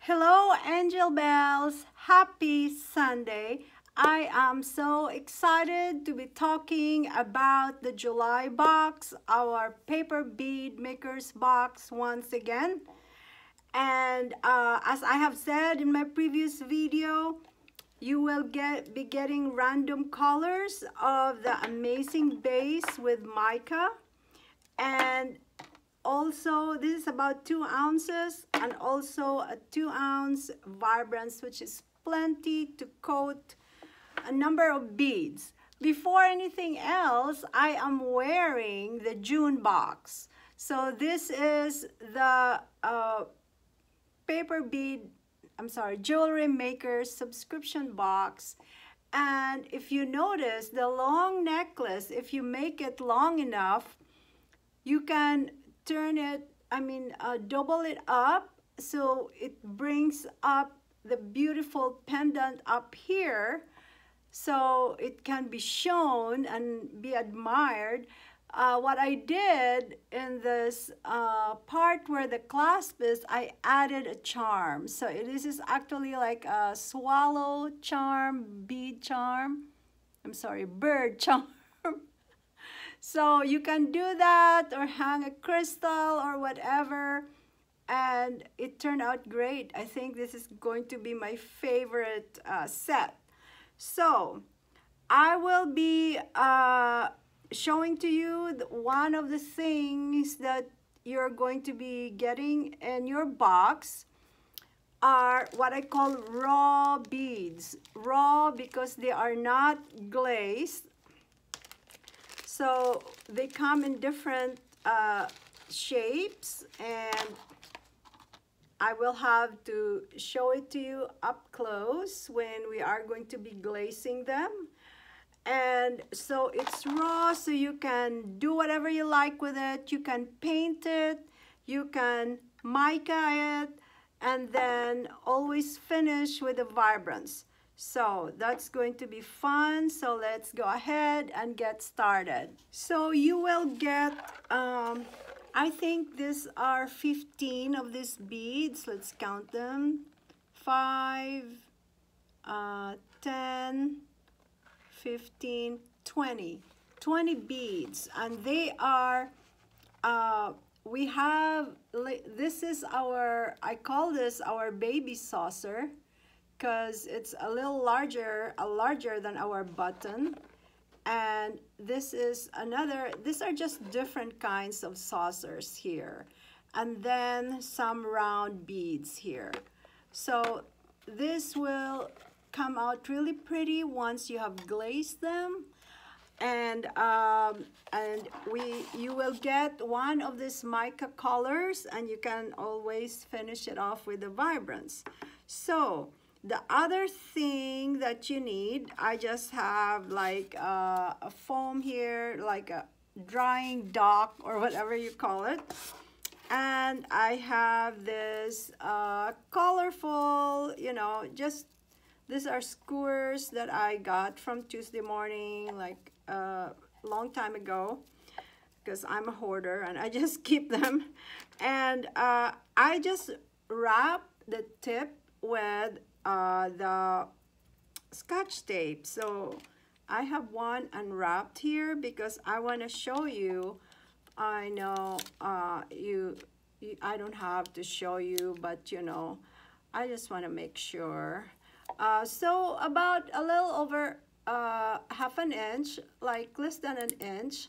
Hello, Angel Bells. Happy Sunday. I am so excited to be talking about the July box, our paper bead makers box once again. And as I have said in my previous video, you will be getting random colors of the Amazing Base with Mica. And also, this is about 2 ounces, and also a 2-ounce vibrance, which is plenty to coat a number of beads. Before anything else, I am wearing the June box. So this is the jewelry maker subscription box. And if you notice, the long necklace, if you make it long enough, you can turn it, double it up so it brings up the beautiful pendant up here so it can be shown and be admired. What I did in this part where the clasp is, I added a charm. So this is actually like a swallow charm, bead charm. Bird charm. So you can do that or hang a crystal or whatever, and it turned out great. I think this is going to be my favorite set. So I will be showing to you one of the things that you're going to be getting in your box are what I call raw beads. Raw because they are not glazed. So they come in different shapes, and I will have to show it to you up close when we are going to be glazing them. And so it's raw, so you can do whatever you like with it. You can paint it, you can mica it, and then always finish with the vibrance. So that's going to be fun. So let's go ahead and get started. So you will get, I think these are 15 of these beads. Let's count them. 5, 10, 15, 20. 20 beads. And they are, we have, this is our, I call this our baby saucer, because it's a little larger than our button. And this is another, these are just different kinds of saucers here, and then some round beads here. So this will come out really pretty once you have glazed them. And you will get one of these mica colors, and you can always finish it off with the vibrance. So the other thing that you need, I just have like a foam here, like a drying dock or whatever you call it. And I have this colorful, these are skewers that I got from Tuesday Morning, like a long time ago, because I'm a hoarder and I just keep them. And I just wrap the tip with the Scotch tape. So I have one unwrapped here because I want to show you. I know I don't have to show you, but I just want to make sure. So about a little over half an inch, like less than an inch,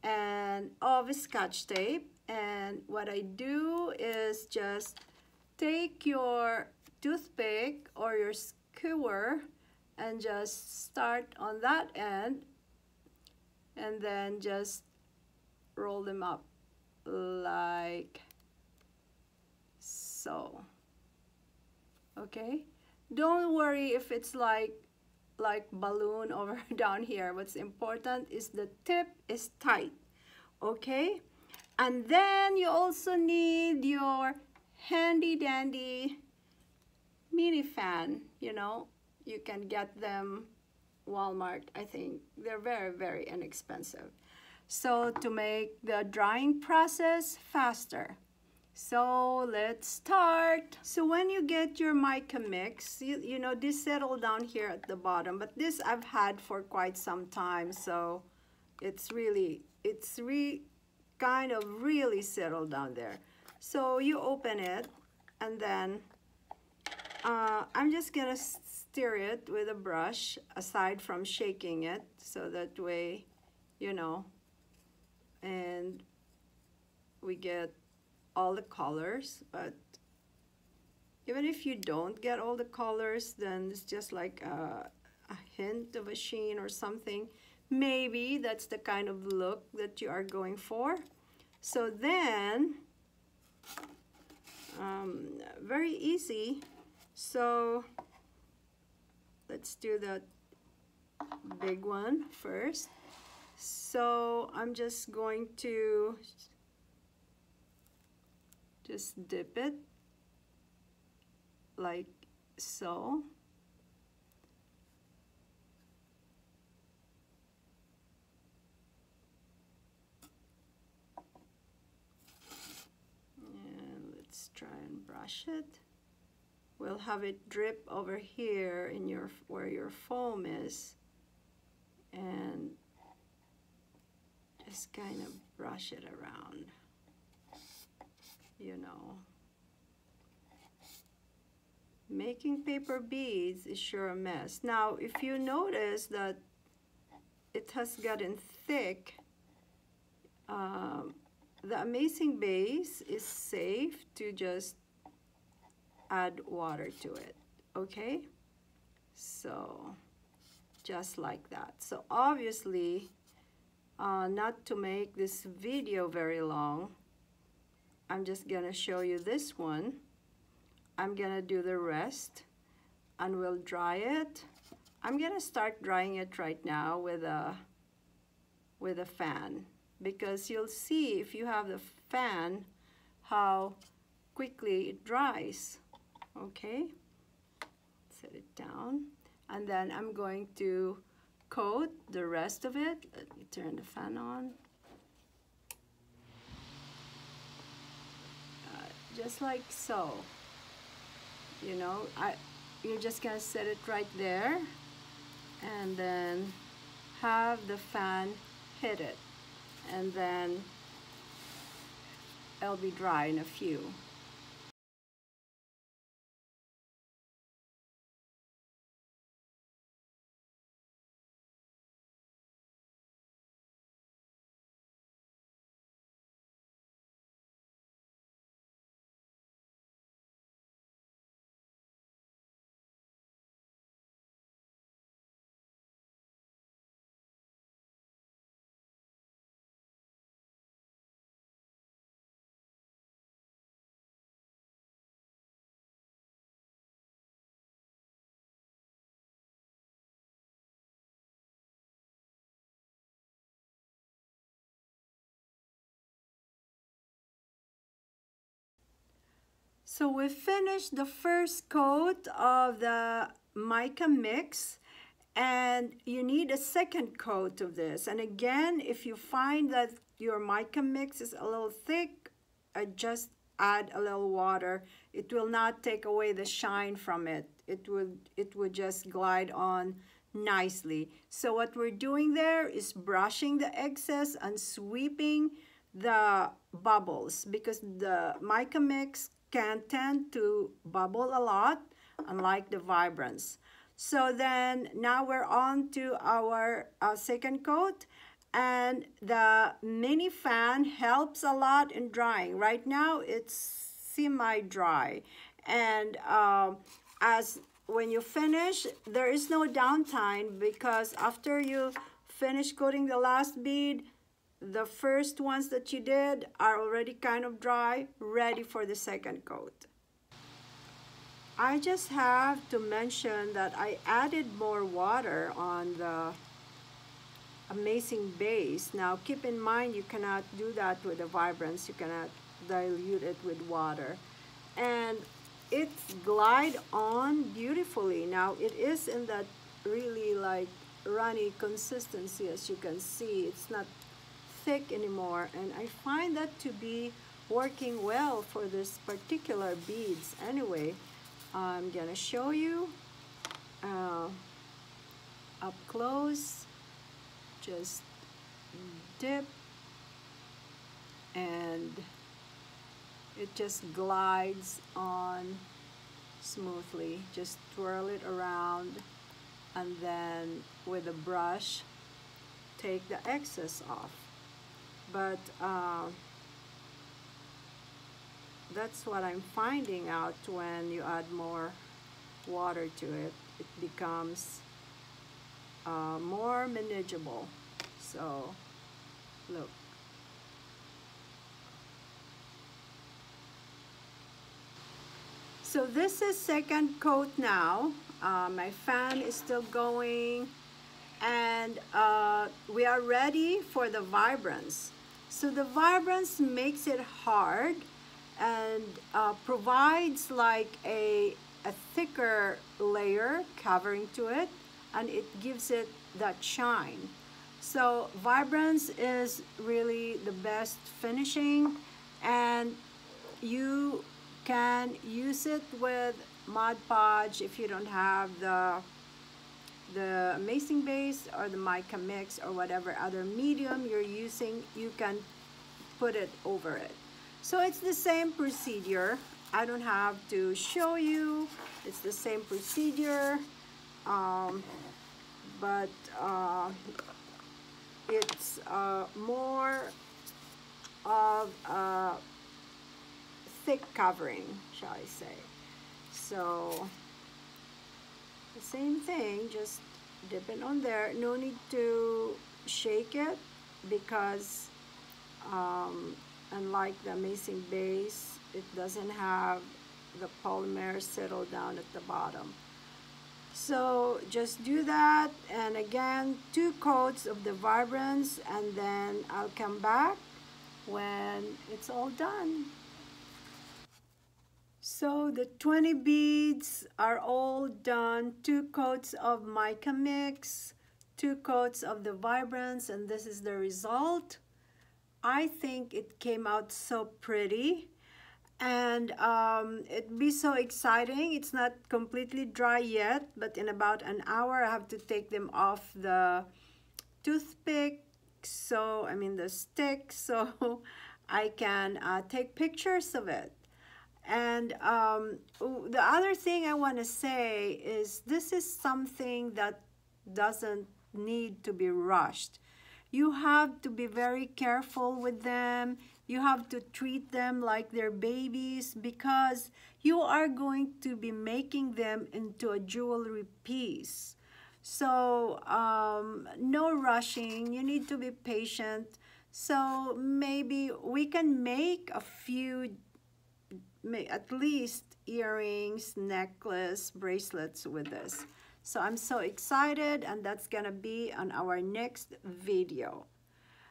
and of Scotch tape. And what I do is just take your toothpick or your skewer and just start on that end, and then just roll them up like so. Okay, don't worry if it's like balloon over down here. What's important is the tip is tight. Okay, and then you also need your handy dandy mini fan. You can get them Walmart. I think they're very, very inexpensive. So to make the drying process faster, So let's start. So when you get your mica mix, you know, this settled down here at the bottom, but this I've had for quite some time, so it's kind of really settled down there. So you open it, and then I'm just gonna stir it with a brush, aside from shaking it, so that way, you know, and we get all the colors. But even if you don't get all the colors, then it's just like a hint of a sheen or something. Maybe that's the kind of look that you are going for. So then, very easy. So let's do the big one first. So I'm just going to just dip it like so. And let's try and brush it. We'll have it drip over here in your where your foam is, and just kind of brush it around, you know. Making paper beads is sure a mess. Now, if you notice that it has gotten thick, the Amazing Base is safe to just add water to it, okay? So, just like that. So obviously, not to make this video very long, I'm just gonna show you this one. I'm gonna do the rest, and we'll dry it. I'm gonna start drying it right now with a fan, because you'll see if you have the fan how quickly it dries. Okay, set it down, and then I'm going to coat the rest of it. Let me turn the fan on. Just like so. You know, you're just gonna set it right there, and then have the fan hit it, and then it'll be dry in a few. So we finished the first coat of the mica mix, and you need a second coat of this. And again, if you find that your mica mix is a little thick, just add a little water. It will not take away the shine from it. It would just glide on nicely. So what we're doing there is brushing the excess and sweeping the bubbles, because the mica mix can tend to bubble a lot, unlike the Vibrance. So then now we're on to our second coat, and the mini fan helps a lot in drying. Right now it's semi-dry, and as when you finish, there is no downtime, because after you finish coating the last bead, the first ones that you did are already kind of dry, ready for the second coat. I just have to mention that I added more water on the Amazing Base. Now keep in mind, you cannot do that with the Vibrance. You cannot dilute it with water. And it glide on beautifully. Now it is in that really like runny consistency, as you can see. It's not thick anymore, and I find that to be working well for this particular beads. Anyway, I'm gonna show you up close. Just dip and it just glides on smoothly. Just twirl it around and then with a brush take the excess off. But that's what I'm finding out. When you add more water to it, it becomes more manageable. So look. So this is second coat now. My fan is still going, and we are ready for the vibrance. So the vibrance makes it hard and provides like a thicker layer covering to it, and it gives it that shine. So vibrance is really the best finishing, and you can use it with Mod Podge if you don't have the Amazing Base or the Mica mix or whatever other medium you're using. You can put it over it. So it's the same procedure. I don't have to show you. It's the same procedure, but it's more of a thick covering, shall I say. So the same thing, just dip it on there. No need to shake it because unlike the Amazing Base, it doesn't have the polymer settle down at the bottom. So just do that, and again 2 coats of the vibrance, and then I'll come back when it's all done. So the 20 beads are all done. 2 coats of Mica mix, 2 coats of the vibrance, and this is the result. I think it came out so pretty, and it'd be so exciting. It's not completely dry yet, but in about an hour I have to take them off the toothpick, so I mean the stick, so I can take pictures of it. And the other thing I want to say is this is something that doesn't need to be rushed. You have to be very careful with them. You have to treat them like they're babies, because you are going to be making them into a jewelry piece. So no rushing. You need to be patient. So maybe we can make a few, at least earrings, necklace, bracelets with this. So I'm so excited, and that's gonna be on our next video.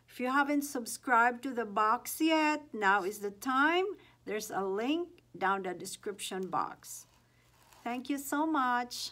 If you haven't subscribed to the box yet, now is the time. There's a link down the description box. Thank you so much.